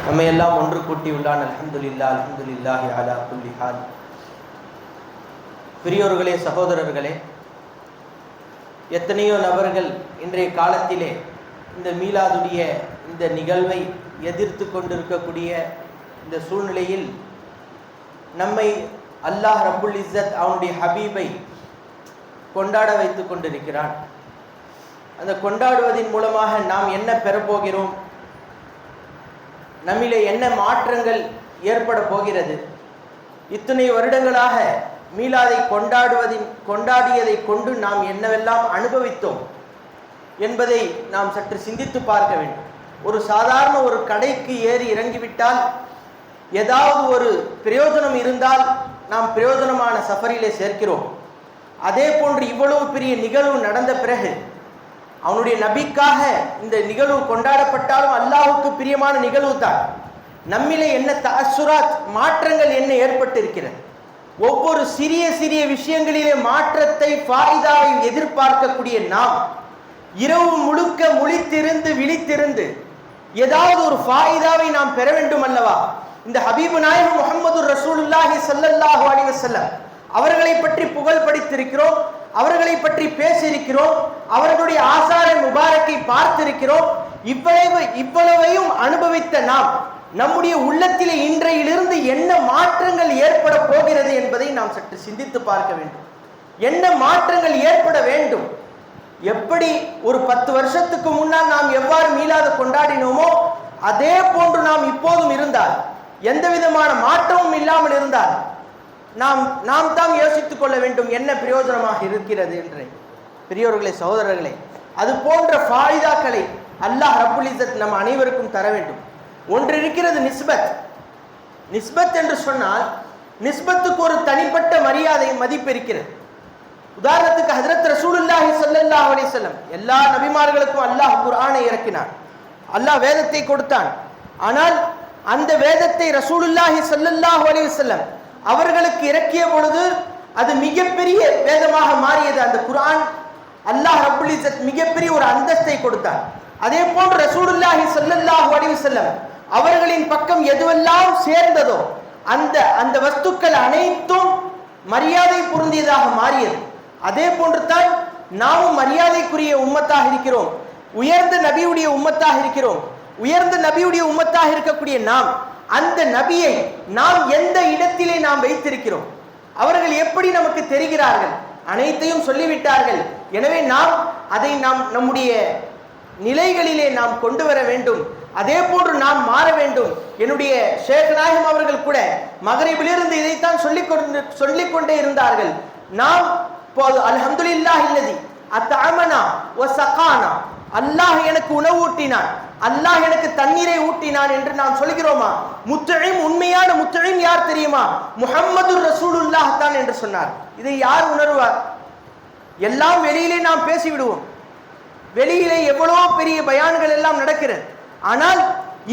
நம்மை எல்லாம் ஒன்று கூட்டியுள்ளான். அல்ஹம்துலில்லாஹ் அல்ஹம்துலில்லாஹி அலா குல்லி ஹால். பெரியோர்களே, சகோதரர்களே, எத்தனையோ நபர்கள் இன்றைய காலத்திலே இந்த மீலாதுடைய இந்த நிகழ்வை எதிர்த்து கொண்டிருக்கக்கூடிய இந்த சூழ்நிலையில் நம்மை அல்லாஹ் ரப்புல் இஸ்ஸத் அவனுடைய ஹபீபை கொண்டாட வைத்து கொண்டிருக்கிறான். அந்த கொண்டாடுவதன் மூலமாக நாம் என்ன பெறப்போகிறோம், நம்மிலே என்ன மாற்றங்கள் ஏற்பட போகிறது, இத்தனை வருடங்களாக மீலாதை கொண்டாடியதை கொண்டு நாம் என்னவெல்லாம் அனுபவித்தோம் என்பதை நாம் சற்று சிந்தித்து பார்க்க வேண்டும். ஒரு சாதாரண ஒரு கடைக்கு ஏறி இறங்கிவிட்டால் ஏதாவது ஒரு பிரயோஜனம் இருந்தால் நாம் பிரயோஜனமான சஃபரிலே சேர்க்கிறோம். அதே போன்று இவ்வளவு பெரிய நிகழ்வு நடந்த பிறகு அவனுடைய நபிக்காக இந்த நிகழ்வு கொண்டாடப்பட்டாலும் அல்லாஹுக்கு பிரியமான நிகழ்வு தான். நம்மிலே என்ன தஅஸ்ஸுராத் மாற்றங்கள் என்ன ஏற்பட்டிருக்கிறது, ஒவ்வொரு சிறிய சிறிய விஷயங்களிலே மாற்றத்தை ஃபாயிதாவை எதிர்பார்க்கக்கூடிய நாம் இரவு முழுக்க முழித்திருந்து விழித்திருந்து ஏதாவது ஒரு ஃபாயிதாவை நாம் பெற வேண்டும் அல்லவா? இந்த ஹபீபு நாயகம் முஹம்மது ரசூலுல்லாஹி ஸல்லல்லாஹு அலைஹி வஸல்லம் அவர்களை பற்றி புகழ் படித்திருக்கிறோம், அவர்களை பற்றி பேசியிருக்கிறோம், அவர்களுடைய ஆசார முபாரக்கை பார்த்திருக்கிறோம். இவ்வளவையும் அனுபவித்த நாம் நம்முடைய உள்ளத்திலே இன்றையிலிருந்து என்ன மாற்றங்கள் ஏற்பட போகிறது என்பதை நாம் சற்று சிந்தித்து பார்க்க வேண்டும். என்ன மாற்றங்கள் ஏற்பட வேண்டும்? எப்படி ஒரு 10 வருஷத்துக்கு முன்னால் நாம் எவ்வாறு மீலாது கொண்டாடினோமோ அதே போன்று நாம் இப்போதும் இருந்தால், எந்த விதமான மாற்றமும் இல்லாமல் இருந்தால் நாம் தான் யோசித்துக் கொள்ள வேண்டும் என்ன பிரயோஜனமாக இருக்கிறது என்று. பெரியோர்களே, சகோதரர்களே, அது போன்ற ஃபாயிதாக்களை அல்லாஹ் ரப்புல் இஸ்ஸத் நம் அனைவருக்கும் தர வேண்டும். ஒன்று இருக்கிறது நிஸ்பத். நிஸ்பத் என்று சொன்னால் நிஸ்பத்துக்கு ஒரு தனிப்பட்ட மரியாதை மதிப்பு இருக்கிறது. உதாரணத்துக்கு ஹஜ்ரத் ரசூலுல்லாஹி ஸல்லல்லாஹு அலைஹி வஸல்லம் எல்லா நபிமார்களுக்கும் அல்லாஹ் குர்ஆனை இறக்கினான், அல்லாஹ் வேதத்தை கொடுத்தான். ஆனால் அந்த வேதத்தை ரசூலுல்லாஹி ஸல்லல்லாஹு அலைஹி வஸல்லம் அவர்களுக்கு இறக்கிய பொழுது அது மிகப்பெரிய வேதமாக மாறியது. அந்த குர்ஆன் அல்லாஹ் ரப்புல் இஸ்ஸத் மிகப்பெரிய ஒரு அந்தஸ்தை கொடுத்தார். அதே போன்று ரசூலுல்லாஹி ஸல்லல்லாஹு அலைஹி வஸல்லம் அவர்களின் பக்கம் எதுவெல்லாம் சேர்ந்ததோ அந்த வஸ்துக்கள் அனைத்தும் மரியாதை பொருந்தியதாக மாறியது. அதே போன்று தான் நாமும் மரியாதைக்குரிய உம்மத்தாக இருக்கிறோம், உயர்ந்த நபியுடைய உம்மத்தாக இருக்கிறோம். உயர்ந்த நபியுடைய உம்மத்தாக இருக்கக்கூடிய நாம் அந்த நபியை நாம் எந்த இடத்திலே நாம் வைத்திருக்கிறோம், அவர்கள் எப்படி நமக்கு தெரிகிறார்கள், அனைத்தையும் சொல்லிவிட்டார்கள். எனவே அதை நம்முடைய நிலைகளிலே நாம் கொண்டு வர வேண்டும். அதே போன்று நாம் மாற வேண்டும். என்னுடைய ஷேக் நாயகம் அவர்கள் கூட மகரிபிலிருந்து இதைத்தான் சொல்லிக்கொண்டே இருந்தார்கள். நாம் அல்ஹம்துலில்லாஹி அல்லதி அத்அமனா வ ஸகானா, அல்லாஹ் எனக்கு உணவு ஊட்டினான், அல்லாஹ் எனக்கு தண்ணீரை ஊட்டினான் என்று நாம் சொல்கிறோமா? முத்தஈம், உண்மையான முத்தஈம் யார் தெரியுமா? முஹம்மது ரசூலுல்லாஹ் தான் என்று சொன்னார். இதை யார் உணர்வார்? எல்லாம் வெளியிலே நாம் பேசிவிடுவோம். வெளியிலே எவ்வளோ பெரிய பயான்கள் எல்லாம் நடக்கிறது. ஆனால்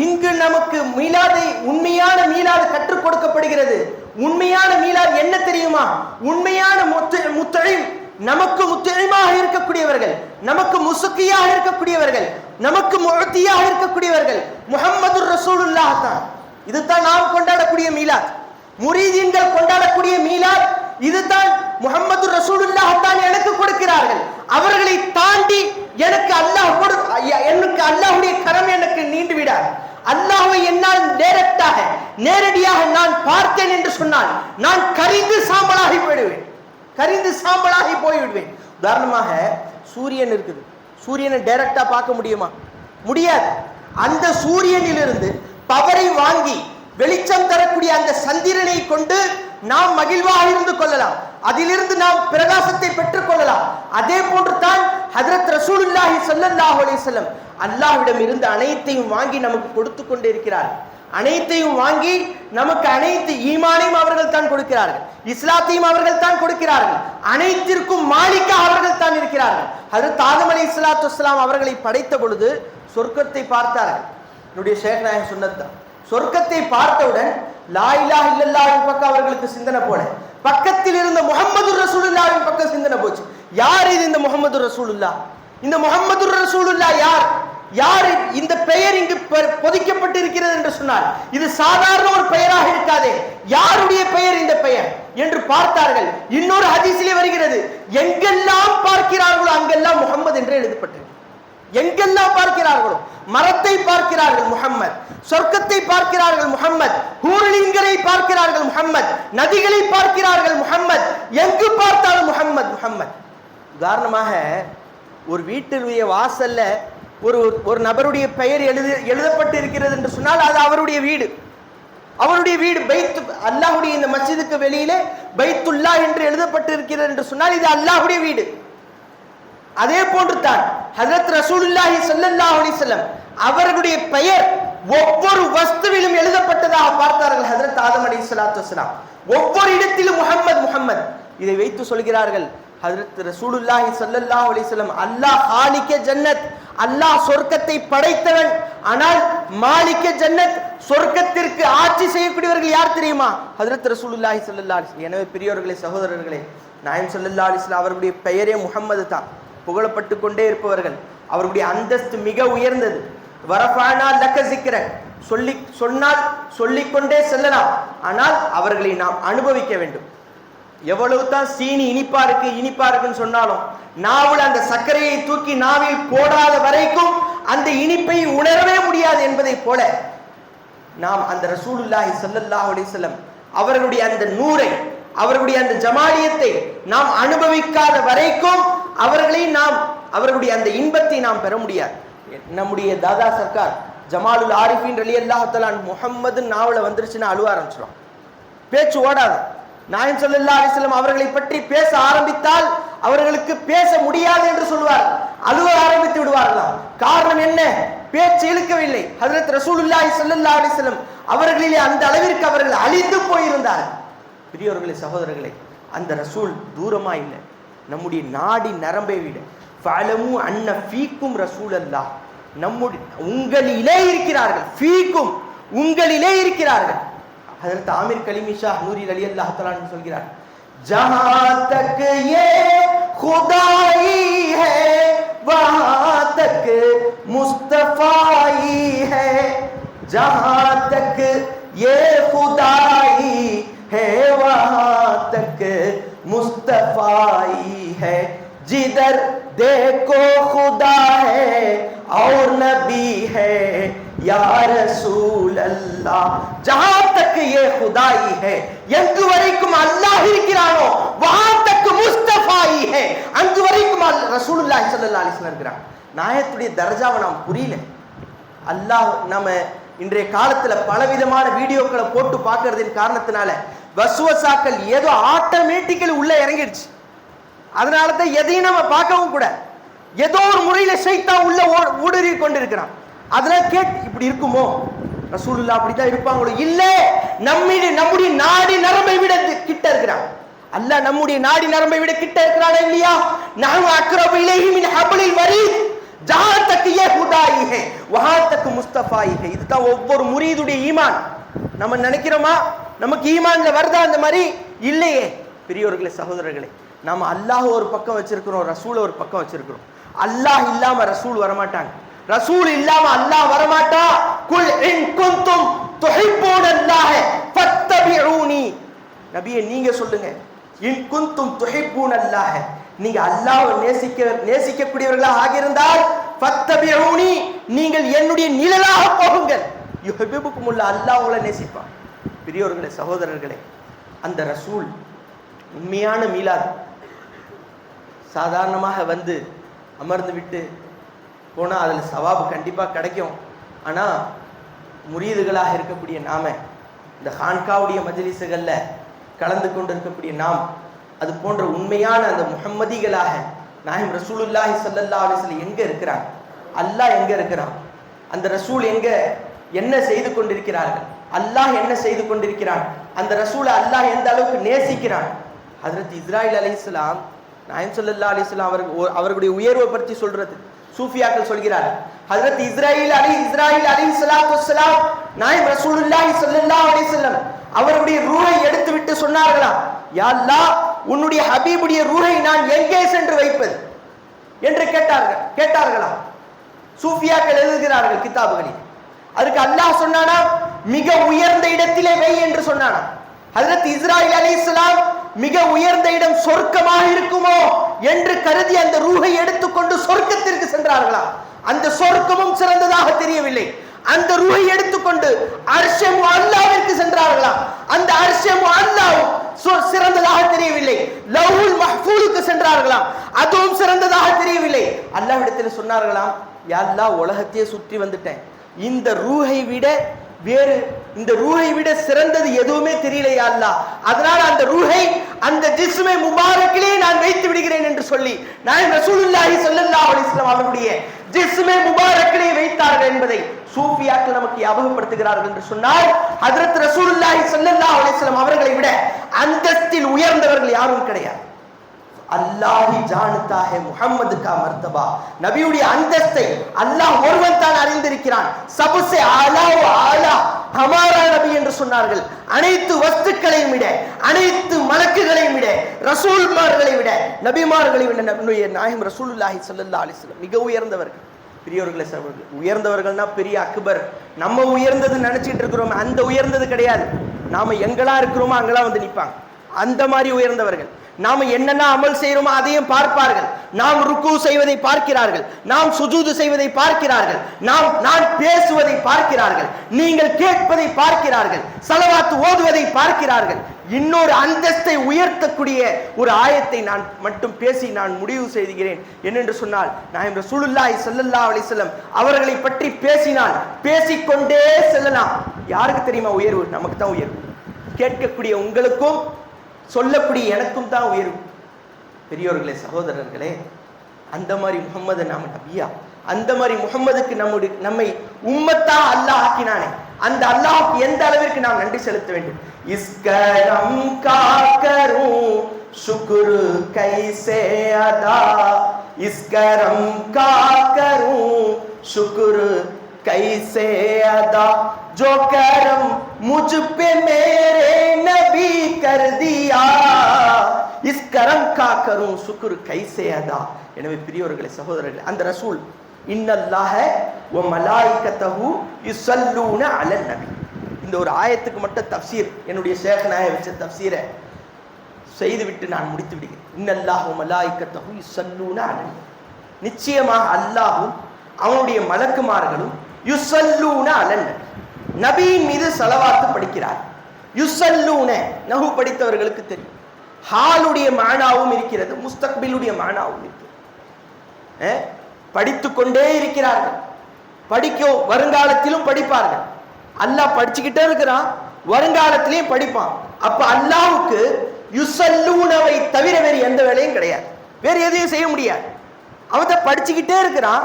இங்கு நமக்கு மீலாதை, உண்மையான மீலாது கற்றுக் கொடுக்கப்படுகிறது. உண்மையான மீலாது என்ன தெரியுமா? உண்மையான முத்தஈம், நமக்கு முத்தஈமாக இருக்கக்கூடியவர்கள், நமக்கு முசுக்கியாக இருக்கக்கூடியவர்கள், நமக்கு முஅத்தியாக இருக்கக்கூடியவர்கள் முஹம்மது ரசூலுல்லாஹ் தான். இதுதான் நாம் கொண்டாடக்கூடிய மீலாத். முரீதீன்கள் கொண்டாடக்கூடிய மீலாத் இதுதான். முஹம்மது ரசூலுல்லாஹ் தான் எனக்கு கொடுக்கிறார்கள். அவர்களை தாண்டி எனக்கு அல்லாஹ்வுடைய கரம் எனக்கு நீண்டு விடாது. அல்லாஹ்வை என்னால் நேரடியாக நான் பார்த்தேன் என்று சொன்னால் நான் கரிந்து சாம்பலாகி போய்விடுவேன். உதாரணமாக சூரியன் இருக்குது, சூரியனை டைரக்டா பார்க்க முடியுமா? முடியாது. அந்த சூரியனிலிருந்து பவரை வாங்கி வெளிச்சம் தரக்கூடிய அந்த சந்திரனை கொண்டு நாம் மகிழ்வாக இருந்து கொள்ளலாம், அதிலிருந்து நாம் பிரகாசத்தை பெற்றுக் கொள்ளலாம். அதே போன்று தான் ஹஜ்ரத் ரசூலுல்லாஹி ஸல்லல்லாஹு அலைஹி வஸல்லம் அல்லாஹ்விடம் இருந்து அனைத்தையும் வாங்கி நமக்கு கொடுத்து கொண்டே இருக்கிறார்கள். அனைத்தையும் வாங்கி நமக்கு அனைத்து ஈமானையும் அவர்கள் தான் கொடுக்கிறார்கள், இஸ்லாத்தையும் அவர்கள் தான் கொடுக்கிறார்கள், அனைத்திற்கும் மாலிக்கா அவர்கள் தான் இருக்கிறார்கள். ஹஜ்ரத் ஆதம் அலைஹிஸ்ஸலாத்து வஸ்ஸலாம் அவர்களை படைத்த பொழுது சொர்க்கத்தை பார்த்தார்கள். என்னுடைய ஷேக் நாயகம் சொன்னதுதான். சொர்க்கத்தை பார்த்தவுடன் லா இலாஹ இல்லல்லாஹ்வின் பக்கம் அவர்களுக்கு சிந்தனை போல, பக்கத்தில் இருந்த முஹம்மது ரசூலுல்லாஹ்வின் பக்கம் சிந்தனை போச்சு. யார் இது இந்த முஹம்மது ரசூலுல்லாஹ்? இந்த முஹம்மது ரசூலுல்லாஹ் யார்? யார் இந்த பெயர் இங்கு பொதிக்கப்பட்டு இருக்கிறது என்று சொன்னால் இது சாதாரண ஒரு பெயராக இருக்காதே, யாருடைய பெயர் இந்த பெயர் என்று பார்த்தார்கள். இன்னொரு ஹதீஸிலே வருகிறது, எங்கெல்லாம் பார்க்கிறார்களோ அங்கெல்லாம் முஹம்மது என்று எழுதப்பட்டது. எங்கெல்லாம் பார்க்கிறார்களோ, மரத்தை பார்க்கிறார்கள் முஹம்மத், சொர்க்கத்தை பார்க்கிறார்கள் முஹம்மத், ஹூர்லிங்களை பார்க்கிறார்கள் முஹம்மத், நதிகளை பார்க்கிறார்கள் முஹம்மத், எங்கு பார்த்தாலும் முஹம்மத் முஹம்மத். உதாரணமாக ஒரு வீட்டினுடைய வாசல்ல ஒரு நபருடைய பெயர் எழுதப்பட்டு இருக்கிறது என்று சொன்னால் அது அவருடைய வீடு. அவருடைய வீடு பைத்து, அல்லாஹ்வுடைய இந்த மஸ்ஜிதுக்கு வெளியிலே பைத்துல்லா என்று எழுதப்பட்டு இருக்கிறது என்று சொன்னால் இது அல்லாஹ்வுடைய வீடு. அதே போன்று தான் ஹஜ்ரத் ரசூலுல்லாஹி ஸல்லல்லாஹு அலைஹி வஸல்லம் அவர்களுடைய பெயர் ஒவ்வொரு வஸ்துவிலும் எழுதப்பட்டதாக பார்த்தார்கள் ஹஜ்ரத் ஆதம் அலைஹிஸ்ஸலாத்து வஸலாம். ஒவ்வொரு இடத்திலும் முஹம்மத் முஹம்மத். இதை வைத்து சொல்கிறார்கள் ஹஜ்ரத் ரசூலுல்லாஹி ஸல்லல்லாஹு அலைஹி வஸல்லம் அல்லாஹ் ஹாலிகே ஜன்னத், அல்லாஹ் சொர்க்கத்தை படைத்தவன். ஆனால் மாலிகே ஜன்னத், சொர்க்கத்திற்கு ஆட்சி செய்யக்கூடியவர்கள் யார் தெரியுமா? ஹஜ்ரத் ரசூலுல்லாஹி ஸல்லல்லாஹு அலைஹி வஸல்லம். எனவே பெரியோர்களே, சகோதரர்களே, நாயகம் ஸல்லல்லாஹு அலைஹி வஸல்லம் அவர்களுடைய பெயரே முஹம்மது தான். புகழப்பட்டு கொண்டே இருப்பவர்கள். அவர்களுடைய அந்தஸ்து மிக உயர்ந்தது. வரஃபஅனா லக ஸிக்ரக், சொன்னால் சொல்லிக்கொண்டே செல்லலாம். ஆனால் அவர்களை நாம் அனுபவிக்க வேண்டும். எவ்வளவு தான் சீனி இனிப்பா இருக்குன்னு சொன்னாலும் நாவில் அந்த சர்க்கரையை தூக்கி நாவில் போடாத வரைக்கும் அந்த இனிப்பை உணரவே முடியாது என்பதை போல நாம் அந்த ரசூலுல்லாஹி ஸல்லல்லாஹு அலைஹி வஸல்லம் அவர்களுடைய அந்த நூரை, அவர்களுடைய அந்த ஜமாலியத்தை நாம் அனுபவிக்காத வரைக்கும் அவர்களுடைய அந்த இன்பத்தை நாம் பெற முடியாது. நம்முடைய தாதா சர்க்கார் ஜமாலுல் ஆரிஃபின் ரலியல்லாஹு தஆலா முஹம்மது நாவல வந்துருச்சுன்னா அழுவ ஆரம்பிச்சிடும். பேச்சு ஓடாது. நாயகம் ஸல்லல்லாஹு அலைஹி வஸல்லம் அவர்களை பற்றி பேச ஆரம்பித்தால் அவர்களுக்கு பேச முடியாது என்று சொல்வார், அழுவ ஆரம்பித்து விடுவார்களாம். காரணம் என்ன? பேச்சு இழுக்கவில்லை. ஹஜ்ரத் ரசூலுல்லாஹி ஸல்லல்லாஹு அலைஹி வஸல்லம் அவர்களிலே அந்த அளவிற்கு அவர்கள் அழிந்து போயிருந்தார்கள். பெரியவர்களே, சகோதரர்களே, அந்த ரசூல் தூரமா இல்லை, நம்முடைய நாடி நரம்பை விட. ஃபஅலமு அன்ன ஃபீக்கும் ரசூலல்லாஹ், உங்களிலே இருக்கிறார்கள். ஃபீக்கும், உங்களிலே இருக்கிறார்கள். ஹஜ்ரத் ஆமிர் கலிமி ஷாஹ் நூரி ரலியல்லாஹு தஆலா அன்ஹு சொல்கிறார், ஜஹான் தக் யே खुदाई है वहां तक मुस्तफाई है, जहां तक ये खुदाई है वहां तक मुस्तफाई है, जिधर देखो खुदा है और नबी है या रसूल अल्लाह, जहां तक ये खुदाई है, எங்கு வரைக்கும் அல்லாஹ் இருக்கிறானோ वहां तक मुस्तफाई है, அங்கு வரைக்கும் ரசூலுல்லாஹி ஸல்லல்லாஹு அலைஹி வஸல்லம் இருக்கிறார். நாயத்துடைய தர்ஜாவை நாம் புரியல. அல்லாஹ் நம்ம இன்றைய காலத்துல பலவிதமான வீடியோக்களை போட்டு பார்க்கறதின் காரணத்தினால வசுவசாக்கள் ஏதோ ஆட்டோமேட்டிக்கலி உள்ள இறங்கிடுச்சு. அதனால தான் எதையும் நம்ம பார்க்கவும் கூட ஏதோ ஒரு முறையில ஷைத்தான் உள்ள ஊடுருவி கொண்டிருக்கிறான். அதெல்லாம் கேட்டு இப்படி இருக்குமோ, ரசூலுல்லாஹ் அப்படிதான் இருப்பாங்களோ? இல்ல, நம்முடைய நாடி நரம்பை விட கிட்ட இருக்கிறான். அல்லாஹ் நம்முடைய நாடி நரம்பை விட கிட்ட இருக்கிறானா இல்லையா? நஹு அக்ரபு இலைஹி மின் ஹப்லில் வரீத், ஜஹான் தக் யே ஹுதாயி ஹை வஹான் தக் முஸ்தஃபாயி ஹை. இதுதான் ஒவ்வொரு முரீதுடைய ஈமான். நம்ம நினைக்கிறோமா நமக்கு ஈமான்ல வருதா அந்த மாதிரி? இல்லையே. பெரியோர்களே, சகோதரர்களே, நாம அல்லாஹ் ஒரு பக்கம் வச்சிருக்கிறோம், ரசூல் ஒரு பக்கம் வச்சிருக்கிறோம். அல்லாஹ் இல்லாம ரசூல் வரமாட்டாங்க, ரசூல் இல்லாம அல்லாஹ் வரமாட்டா. குல் இன் குன்தும் துஹிப்பூனல்லாஹ ஃபத்தபிஊனி, நபியே நீங்க சொல்லுங்க, இன் குன்தும் துஹிப்பூனல்லாஹ, நீங்க அல்லாஹ்வை நேசிக்கக்கூடியவர்களாக ஆகியிருந்தால் ஃபத்தபிஊனி, நீங்கள் என்னுடைய நிழலாக போகுங்கள். யுஹிப்புக்குமுல்லாஹ், அல்லாஹ் உங்களை நேசிப்பான். பெரியோர்களே, சகோதரர்களே, அந்த ரசூல் உண்மையான மீலாத் சாதாரணமாக வந்து அமர்ந்து விட்டு போனால் அதில் சவாபு கண்டிப்பாக கிடைக்கும். ஆனால் முரீதுகளாக இருக்கக்கூடிய நாம, இந்த ஹான்காவுடைய மஜ்லிஸுகளில் கலந்து கொண்டு இருக்கக்கூடிய நாம், அது போன்ற உண்மையான அந்த முஹம்மதிகளாக நாயகம் ரசூலுல்லாஹி ஸல்லல்லாஹு அலைஹி வஸல்லம் எங்கே இருக்கிறாங்க? அல்லாஹ் எங்கே இருக்கிறான்? அந்த ரசூல் எங்கே என்ன செய்து கொண்டிருக்கிறார்கள்? அல்லாஹ் என்ன செய்து கொண்டிருக்கிறான்? அந்த ரசூலை அல்லாஹ் எந்த அளவுக்கு நேசிக்கிறான்? ஹஜ்ரத் இஸ்ராயில் அலைஹிஸ்ஸலாம், நாயகம் ஸல்லல்லாஹு அலைஹி வஸல்லம் அவர்களுடைய உயர்வை பற்றி சொல்றது சூஃபியாக்கள் சொல்கிறார்கள். ஹஜ்ரத் இஸ்ராயில் அலைஹிஸ்ஸலாத்து வஸ்ஸலாம் நாயகம் ரசூலுல்லாஹி ஸல்லல்லாஹு அலைஹி வஸல்லம் அவருடைய ரூஹை எடுத்து விட்டு சொன்னார்களாம், யா அல்லாஹ், உன்னுடைய ஹபீபுடைய ரூஹை நான் எங்கே சென்று வைப்பது என்று கேட்டார்களாம். சூஃபியாக்கள் எழுதுகிறார்கள் கிதாபுகளில். அதுக்கு அல்லாஹ் சொன்னானா, மிக உயர்ந்த இடத்திலே வை என்று சொன்னானா. ஹஜ்ரத் இஸ்ராயில் அலைஹிஸ்ஸலாம் மிக உயர்ந்த இடம் சொர்க்கமாக இருக்குமோ என்று கருதி அந்த ரூஹை எடுத்துக்கொண்டு சொர்க்கத்திற்கு சென்றார்களா? அந்த சொர்க்கமும் சிறந்ததாக தெரியவில்லை. அந்த ரூஹை எடுத்துக்கொண்டு அர்ஷே முஅல்லாவிற்கு சென்றார்களா? அந்த அர்ஷே முஅல்லாவும் சிறந்ததாக தெரியவில்லை. லவ்ஹுல் மஹ்ஃபூலுக்கு சென்றார்களாம், அதுவும் சிறந்ததாக தெரியவில்லை. அல்லாஹ்விடத்தில் சொன்னார்களாம், யா அல்லாஹ், உலகத்தையே சுற்றி வந்துட்டேன், இந்த ரூஹை விட வேறு, இந்த ரூஹை விட சிறந்தது எதுவுமே தெரியலையா அல்லாஹ், அதனால அந்த ரூஹை அந்த ஜிஸ்மே முபாரக்கிலே நான் வைத்து விடுகிறேன் என்று சொல்லி நாயகம் ரசூலுல்லாஹி ஸல்லல்லாஹு அலைஹி வஸல்லம் அவர்களுடைய ஜிஸ்மே முபாரக்கிலே வைத்தார்கள் என்பதை சூஃபியாக்கள் நமக்கு ஞாபகப்படுத்துகிறார்கள் என்று சொன்னால், ஹஜ்ரத் ரசூலுல்லாஹி ஸல்லல்லாஹு அலைஹி வஸல்லம் அவர்களை விட அந்தஸ்தில் உயர்ந்தவர்கள் யாரும் கிடையாது. அல்லாஹி ஜானதா ஹே முஹம்மது கா மர்தபா, நபியுடைய அந்தஸ்தை அல்லாஹ் ஒருவன் தான் அறிந்திருக்கிறான். சபுசே ஆலா வ ஆலா ஹமாரா நபி என்று சொன்னார்கள். அனைத்து வஸ்துக்களையும் விட, அனைத்து மலக்குகளையும் விட, ரசூல்மார்களை விட, நபிமார்களை விட நம்முடைய நாயகம் ரசூலுல்லாஹி ஸல்லல்லாஹு அலைஹி வஸல்லம் மிக உயர்ந்தவர்கள். பெரியவர்களே சகோதரர்களே, உயர்ந்தவர்கள்னா பெரிய அக்பர், நம்ம உயர்ந்தது நினைச்சிட்டு இருக்கிறோம், அந்த உயர்ந்தது கிடையாது. நாம எங்கெல்லாம் இருக்கிறோமோ அங்கெல்லாம் வந்து நிற்பாங்க, அந்த மாதிரி உயர்ந்தவர்கள். நாம என்னென்ன அமல் செய்யறோமோ அதையும் பார்ப்பார்கள். நாம் ருக்கு செய்வதை பார்க்கிறார்கள், நாம் சுஜூது செய்வதை பார்க்கிறார்கள், நான் பேசுவதை பார்க்கிறார்கள், நீங்கள் கேட்பதை பார்க்கிறார்கள், ஸலவாத் ஓதுவதை பார்க்கிறார்கள். இன்னொரு அந்தஸ்தை உயர்த்தக்கூடிய ஒரு ஆயத்தை நான் மட்டும் பேசி நான் முடிவு செய்கிறேன். என்னென்று சொன்னால், நாயகம் ரசூலுல்லாஹி ஸல்லல்லாஹு அலைஹி வஸல்லம் அவர்களை பற்றி பேசினால் பேசிக்கொண்டே செல்லலாம். யாருக்கு தெரியுமா உயர்வு? நமக்கு தான் உயர்வு. கேட்கக்கூடிய உங்களுக்கும் சொல்லக்கூடிய எனக்கும் தான் உயர்வு. பெரியோர்களே சகோதரர்களே, அந்த மாதிரி முகம்மது நாம நபியா, அந்த மாதிரி முகம்மதுக்கு நம்மை உம்மத்தா அல்லாஹ் ஆக்கினானே, அந்த அல்லாஹ்வுக்கு எந்த அளவிற்கு நாம் நன்றி செலுத்த வேண்டும். இஸ்கரம் காக்கரு शुक्र कैसे अदा, इसकरम का करूं शुक्र कैसे अदा, जो करम मुझ पे मेरे नबी कर दिया, इस करम का करूं शुक्र कैसे अदा. எனவே பிரியவர்களே சகோதரர்களே, அந்த ரசூல் இன்னல்லாஹ வ மலாயிகத்தஹு யுஸல்லூன அலன் நபி, இந்த ஒரு ஆயத்துக்கு மட்டும் தஃப்சீர் என்னுடைய ஷேக் நாயகம் வச்ச தஃப்சீரை செய்துவிட்டு நான் முடித்து விடுகிறேன். இன்னல்லாஹு வ மலாயிகத்தஹு யுஸல்லூன அலன், நிச்சயமாக அல்லாஹ்வும் அவனுடைய மலக்குமார்களும் யுஸல்லூன அலன் நபி, நபியின் மீது ஸலவாத் படிக்கிறார். யுஸல்லூன நஹு படித்தவர்களுக்கு தெரியும், ஹாலுடைய மானாவும் இருக்கிறது, முஸ்தக்பிலுடைய மானாவும் இருக்கிறது. படித்துக் கொண்டே இருக்கிறார்கள், வருங்காலத்திலும் படிப்பார்கள். அல்லாஹ் படிச்சுக்கிட்டே இருக்கிறான், வருங்காலத்திலையும் படிப்பான். அப்ப அல்லாஹ்வுக்கு யுஸல்லூனவை தவிர வேறு எந்த வேலையும் கிடையாது, வேறு எதையும் செய்ய முடியாது. அவன் படிச்சுக்கிட்டே இருக்கிறான்,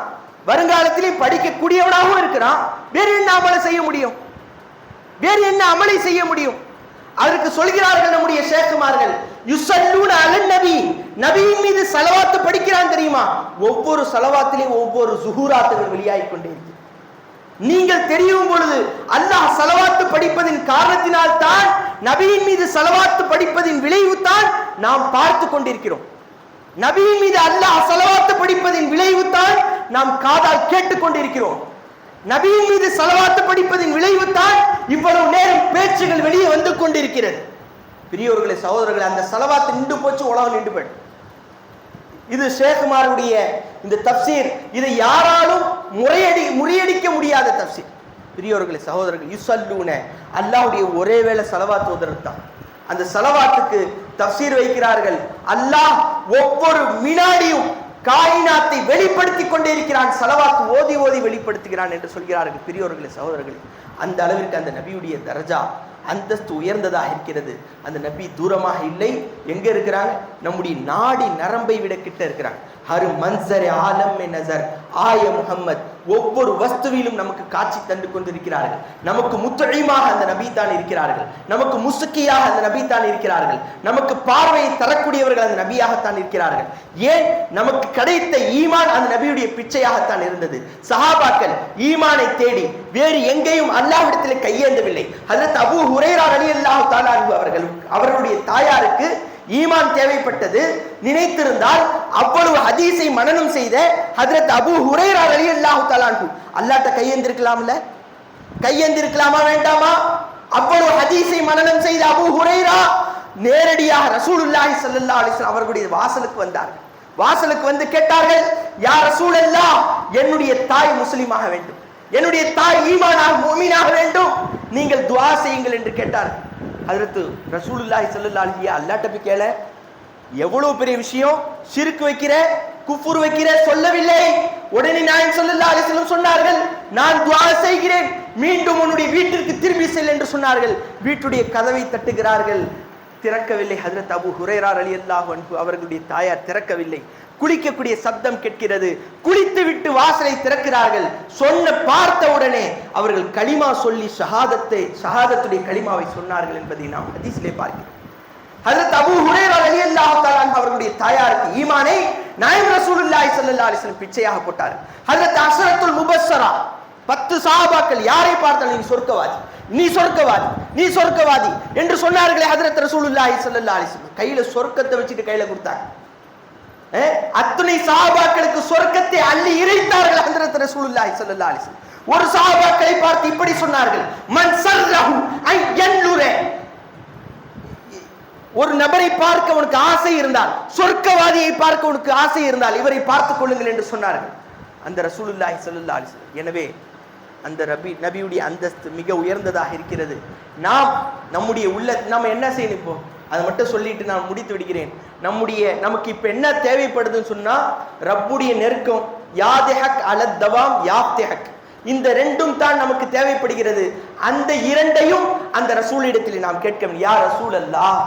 வருங்காலத்திலையும் படிக்கக்கூடியவனாகவும் இருக்கிறான். வேறு என்ன அமலை செய்ய முடியும்? வேறு என்ன அமலை செய்ய முடியும்? அதற்கு சொல்கிறார்கள் நம்முடைய ஷேக்குமார்கள், யுஸல்லூன அலன் நபி, நபியின் மீது ஸலவாத் படிக்கிறான் தெரியுமா? ஒவ்வொரு ஸலவாத்திலும் ஒவ்வொரு ஸுஹூராத்துகள் வெளியாகிக் கொண்டே இருக்கு. நீங்கள் தெரியும் பொழுது அல்லாஹ் ஸலவாத் படிப்பதின் காரணத்தினால் தான், நபியின் மீது ஸலவாத் படிப்பதின் விளைவு தான் நாம் பார்த்து கொண்டிருக்கிறோம். நபியின் மீது அல்லாஹ் ஸலவாத் படிப்பதின் விளைவு தான் நாம் காதால் கேட்டுக் கொண்டிருக்கிறோம். நபியின் மீது ஸலவாத் படிப்பதின் விளைவு தான் இவ்வளவு நேரம் பேச்சுகள் வெளியே வந்து கொண்டிருக்கிறது. பெரியவர்களே சகோதரர்களே, அந்த ஸலவாத் நின்று போச்சு, உலகம் நின்று போயிடும். இது ஷேக்குமாருடைய இந்த தஃப்சீர், இதை யாராலும் முறியடிக்க முடியாத தஃப்சீர். பெரியவர்களே சகோதரர்கள், யுஸல்லூன அல்லாஹ்வுடைய ஒரே வேளை ஸலவாத் ஓதுறது தான். அந்த ஸலவாத்துக்கு தஃப்சீர் வைக்கிறார்கள், அல்லாஹ் ஒவ்வொரு வினாடியும் காயினாத்தை வெளிப்படுத்தி கொண்டே இருக்கிறான், ஸலவாத் ஓதி ஓதி வெளிப்படுத்துகிறான் என்று சொல்கிறார்கள். பெரியவர்களே சகோதரர்களே, அந்த அளவிற்கு அந்த நபியுடைய தரஜா அந்தஸ்து உயர்ந்ததாக இருக்கிறது. அந்த நபி தூரமாக இல்லை, எங்க இருக்கிறாங்க? நம்முடைய நாடி நரம்பை விட கிட்ட இருக்கிறாங்க. ஹர் மன்சரே ஆலம் மே நஸர் ஆய முஹம்மத், ஒவ்வொரு வஸ்துவிலும் நமக்கு காட்சி தந்து கொண்டிருக்கிறார்கள். நமக்கு முத்தஈமாக அந்த நபி தான் இருக்கிறார்கள், நமக்கு முஸ்கியாக அந்த நபி தான் இருக்கிறார்கள், நமக்கு பார்வையை தரக்கூடியவர்கள் அந்த நபியாகத்தான் இருக்கிறார்கள். ஏன்? நமக்கு கிடைத்த ஈமான் அந்த நபியுடைய பிச்சையாகத்தான் இருந்தது. சஹாபாக்கள் ஈமானை தேடி வேறு எங்கேயும் அல்லாஹ்விடத்தில் கையேந்தவில்லை. ஹஜ்ரத் அபூ ஹுரைரா ரலியல்லாஹு தஆலா அன்ஹு அவர்களுடைய தாயாருக்கு ஈமான் தேவைப்பட்டது. நினைத்திருந்தால் அவ்வளவு ஹதீஸை மனனம் செய்த ஹஜ்ரத் அபூ ஹுரைரா ரலியல்லாஹு தஆலா அன்ஹு அல்லாஹ்ட்ட கையேந்திருக்கலாம்ல? கையெந்திருக்கலாமா வேண்டாமா? அவ்வளவு ஹதீஸை மனனம் செய்த அபூ ஹுரைரா நேரடியாக ரசூலுல்லாஹி ஸல்லல்லாஹு அலைஹி வஸல்லம் அவர்களுடைய வாசலுக்கு வந்தார்கள். வாசலுக்கு வந்து கேட்டார்கள், யா ரசூலல்லாஹ், என்னுடைய தாய் முஸ்லிமாக வேண்டும், என்னுடைய தாய் ஈமானாக முஃமினாக வேண்டும், நீங்கள் துஆ செய்யுங்கள் என்று கேட்டார்கள். ஹஜ்ரத் ரசூலுல்லாஹி ஸல்லல்லாஹு அலைஹி வஸல்லம் அல்லாஹ்ட்ட போய் கேள, எவ்வளவு பெரிய விஷயம், ஷிர்க் வைக்கிற, குஃபுர் வைக்கிற சொல்லவில்லை. உடனே நாயகம் ஸல்லல்லாஹு அலைஹி வஸல்லம் சொன்னார்கள், நான் துஆ செய்கிறேன், மீண்டும் உன்னுடைய வீட்டிற்கு திரும்பி செல் என்று சொன்னார்கள். வீட்டுடைய கதவை தட்டுகிறார்கள், திறக்கவில்லை. ஹஜ்ரத் அபூ ஹுரைரா ரலியல்லாஹு அன்ஹு அவர்களுடைய தாயார் திறக்கவில்லை. குளிக்கக்கூடிய சப்தம் கேட்கிறது. குளித்து விட்டு வாசலை திறக்கிறார்கள். பார்த்த உடனே அவர்கள் கலிமா சொல்லி ஷஹாதத்துடைய கலிமாவை சொன்னார்கள் என்பதை நாம் ஹதீஸிலே பார்க்கிறோம். ஹஜ்ரத் அபூ ஹுரைரா ரலியல்லாஹு தஆலா அன்ஹு அவர்களுடைய தாயாருக்கு ஈமானை நாயகம் ரசூலுல்லாஹி ஸல்லல்லாஹு அலைஹி வஸல்லம் பிச்சையாக போட்டார்கள். ஹஜ்ரத் அஷரத்துல் முபஸ்ஸரா 10 சஹாபாக்கள் யாரை பார்த்தாலும் நீ சொர்க்கவாதி, நீ சொர்க்கவாதி, நீ சொர்க்கவாதி என்று சொன்னார்களே ஹஜ்ரத் ரசூலுல்லாஹி ஸல்லல்லாஹு அலைஹி வஸல்லம். கையில சொர்க்கத்தை வச்சுட்டு கையில கொடுத்தாங்க. அத்துணை சஹாபாக்களுக்கு சொர்க்கத்தை அள்ளி இறைத்தார்கள் ஹஜ்ரத் ரசூலுல்லாஹி ஸல்லல்லாஹு அலைஹி வஸல்லம். ஒரு சஹாபாக்களை பார்த்து இப்படி சொன்னார்கள், மன் ஸர்ரஹு அன் யன்லுர, ஒரு நபரை பார்க்க உனக்கு ஆசை இருந்தால், சொர்க்கவாதியை பார்க்க உனக்கு ஆசை இருந்தால் இவரை பார்த்துக் கொள்ளுங்கள் என்று சொன்னார்கள் அந்த ரசூலுல்லாஹி ஸல்லல்லாஹு அலைஹி வஸல்லம். எனவே அந்த நபியுடைய அந்தஸ்து மிக உயர்ந்ததாக இருக்கிறது. நாம் நம்முடைய நம்ம என்ன செய்யணும், இப்போ அதை மட்டும் சொல்லிட்டு நான் முடித்து விடுகிறேன். நமக்கு இப்ப என்ன தேவைப்படுதுன்னு சொன்னா, ரப்புடைய நெருக்கம், யாதஹக் அலத் தவாம் யாப்தஹக், இந்த ரெண்டும் தான் நமக்கு தேவைப்படுகிறது. அந்த இரண்டையும் அந்த ரசூலிடத்தில் நாம் கேட்க, யா ரசூலல்லாஹ்,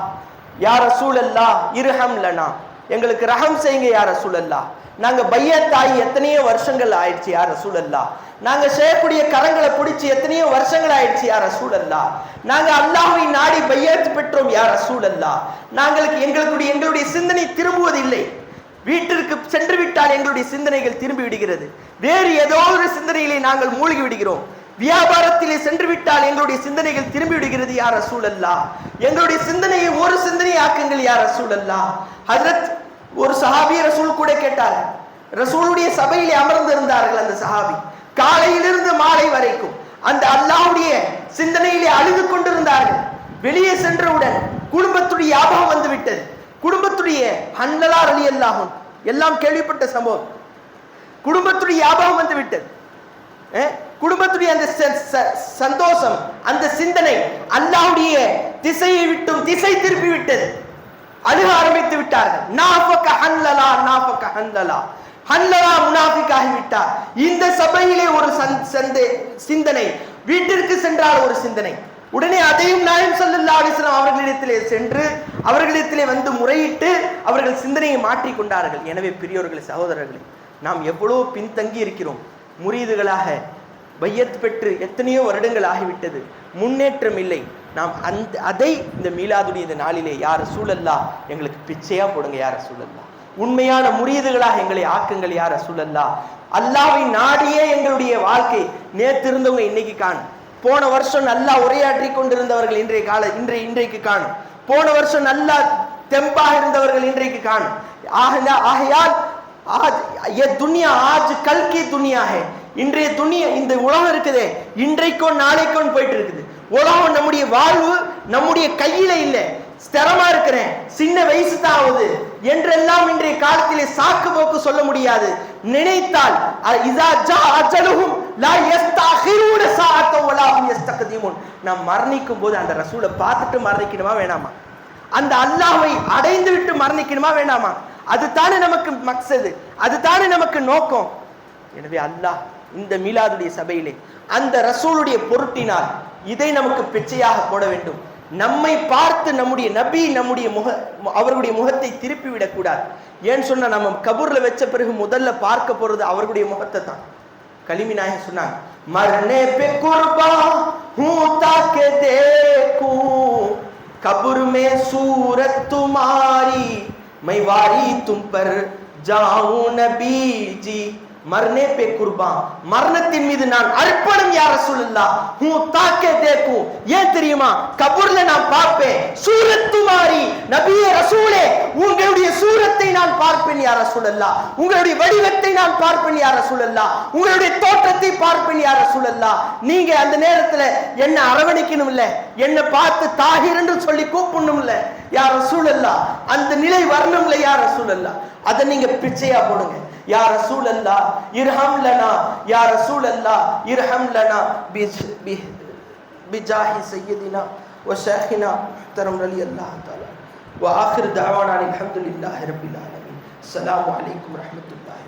யா ரசூலல்லாஹ் இர்ஹம் லனா, எங்களுக்கு ரஹம் செய்யுங்க யா ரசூலல்லாஹ். நாங்க பையத்தாயி எத்தனையோ வருஷங்கள் ஆயிடுச்சு யா ரசூலல்லாஹ். நாங்க செய்யக்கூடிய கரங்களை பிடிச்சி எத்தனையோ வருஷங்கள் ஆயிடுச்சு யா ரசூலல்லாஹ். நாங்க அல்லாஹ்வை நாடி பையத் பெற்றோம் யா ரசூலல்லாஹ். எங்களுடைய சிந்தனை திரும்புவதில்லை. வீட்டிற்கு சென்று விட்டால் எங்களுடைய சிந்தனைகள் திரும்பி விடுகிறது. வேறு ஏதோ ஒரு சிந்தனையிலே நாங்கள் மூழ்கி விடுகிறோம். வியாபாரத்திலே சென்று விட்டால் எங்களுடைய சிந்தனைகள் திரும்பி விடுகிறது யா ரசூலல்லாஹ். எங்களுடைய சிந்தனையை ஒரு சிந்தனை ஆக்குங்கள் யா ரசூலல்லாஹ். ஹஜ்ரத் ஒரு சஹாபி ரசூல் கூட கேட்டார். ரசூலுடைய சபையிலே அமர்ந்து இருந்தார்கள். அந்த சஹாபி காலையிலிருந்து மாலை வரைக்கும் அந்த அல்லாஹ்வுடைய சிந்தனையிலே அழுது கொண்டிருந்தார்கள். வெளியே சென்றவுடன் குடும்பத்துடைய ஞாபகம் வந்து விட்டது. குடும்பத்துடைய ஹன்லலா ரலியல்லாஹு எல்லாம் கேள்விப்பட்ட சம்பவம். குடும்பத்துடைய ஞாபகம் வந்து விட்டது. குடும்பத்துடைய அந்த சந்தோஷம், அந்த சிந்தனை அல்லாஹ்வுடைய திசையை விட்டும் திசை திருப்பி விட்டது. அழுக ஆரம்பித்து விட்டார்கள். நாஃபக ஹன்லலா, நாஃபக ஹன்லலா, ஹன்லலா முனாஃபிக்காகி விட்டார். இந்த சபையிலே ஒரு சிந்தனை, வீட்டிற்கு சென்றால் ஒரு சிந்தனை. உடனே அதையும் நாயகம் ஸல்லல்லாஹு அலைஹி வஸல்லம் அவர்களிடத்திலே சென்று அவர்களிடத்திலே வந்து முறையிட்டு அவர்கள் சிந்தனையை மாற்றி கொண்டார்கள். எனவே பெரியோர்களே, சகோதரர்களே, நாம் எவ்வளவு பின்தங்கி இருக்கிறோம். முரீதுகளாக பையத் பெற்று எத்தனையோ வருடங்கள் ஆகிவிட்டது, முன்னேற்றம் இல்லை. நாம் அதை இந்த மீலாதுடைய இந்த நாளிலே யா ரசூலல்லாஹ் எங்களுக்கு பிச்சையா போடுங்க யா ரசூலல்லாஹ், உண்மையான முரீதுகளாக எங்களை ஆக்குங்கள் யா ரசூலல்லாஹ். அல்லாஹ்வை நாடியே எங்களுடைய வாழ்க்கை. நேற்று இருந்தவங்க இன்னைக்கு காணும். போன வருஷம் நல்லா உரையாற்றி கொண்டிருந்தவர்கள் இன்றைக்கு காணும். போன வருஷம் நல்லா தெம்பாக இருந்தவர்கள் இன்றைக்கு காணும். ஆகையால் துனியா ஆஜ் கல் கி துனியா ஹை. இன்றைய துனியா, இந்த உலகம் இருக்குதே, இன்றைக்கோ நாளைக்கோ போயிட்டு இருக்குது. உலகம் நம்முடைய வாழ்வு நம்முடைய கையில இல்லை. ஸ்திரமா இருக்கிறேன், சின்ன வயசு தான் ஆகுது என்றெல்லாம் இன்றைய காலத்திலே சாக்கு போக்கு சொல்ல முடியாது. நினைத்தால் நாம் மரணிக்கும் போது அந்த ரசூலை பார்த்துட்டு மரணிக்கணுமா வேணாமா? அந்த அல்லாஹ்வை அடைந்து விட்டு மரணிக்கணுமா வேணாமா? அதுதானே நமக்கு மக்சது, அதுதானே நமக்கு நோக்கம். எனவே அல்லாஹ் இந்த மீலாதுடைய சபையிலே அந்த ரசூலுடைய பொருட்டினால் இதை நமக்கு பிச்சையாக போட வேண்டும். நம்மை பார்த்து நம்முடைய நபி அவர்களுடைய முகத்தை திருப்பி விடக்கூடாது. ஏன்னு சொன்னா, நம்ம கபூர்ல வச்ச பிறகு முதல்ல பார்க்க போறது அவர்களுடைய முகத்தை தான். கலிமி நாயகம் சொன்னாங்க, மர்னே பே குர்பா ஹூ தாக்கே தேக்கூ கபூர் மே சூரத் துமாரி மை வாரி தும் பர் जाऊं नबी जी मरने पे कुर्बान, மரணத்தின் மீது நான் அர்ப்பணம் யா ரசூலுல்லாஹ். ஹூ தாக்கே தேக்கு, ஏன் தெரியுமா? கபூர்ல நான் பார்ப்பேன் சூரத் துமாரி, நபியே ரசூலே உங்களுடைய சூரத்தை நான் பார்ப்பேன் யா ரசூலுல்லாஹ், உங்களுடைய வடிவத்தை நான் பார்ப்பேன் யா ரசூலுல்லாஹ், உங்களுடைய தோற்றத்தை பார்ப்பேன் யா ரசூலுல்லாஹ். நீங்க அந்த நேரத்துல என்ன அரவணைக்கணும் இல்ல, என்ன பார்த்து தாஹிர் என்று சொல்லி கூப்பிடணும் இல்ல யா ரசூலுல்லாஹ். அந்த நிலை வரணும் இல்ல யா ரசூலுல்லாஹ். அதை நீங்க பிச்சையா போடுங்க. யா ரசூலல்லாஹ் இர்ஹம் லனா, யா ரசூலல்லாஹ் இர்ஹம் லனா பிஜாஹி சய்யிதினா வ ஷைഖினா முஹ்தரம் ரலியல்லாஹு தஆலா. வ ஆகிர் தஅவானா அல்ஹம்துலில்லாஹி ரப்பில் ஆலமீன். அஸ்ஸலாமு அலைக்கும் வரஹ்மத்துல்லாஹி.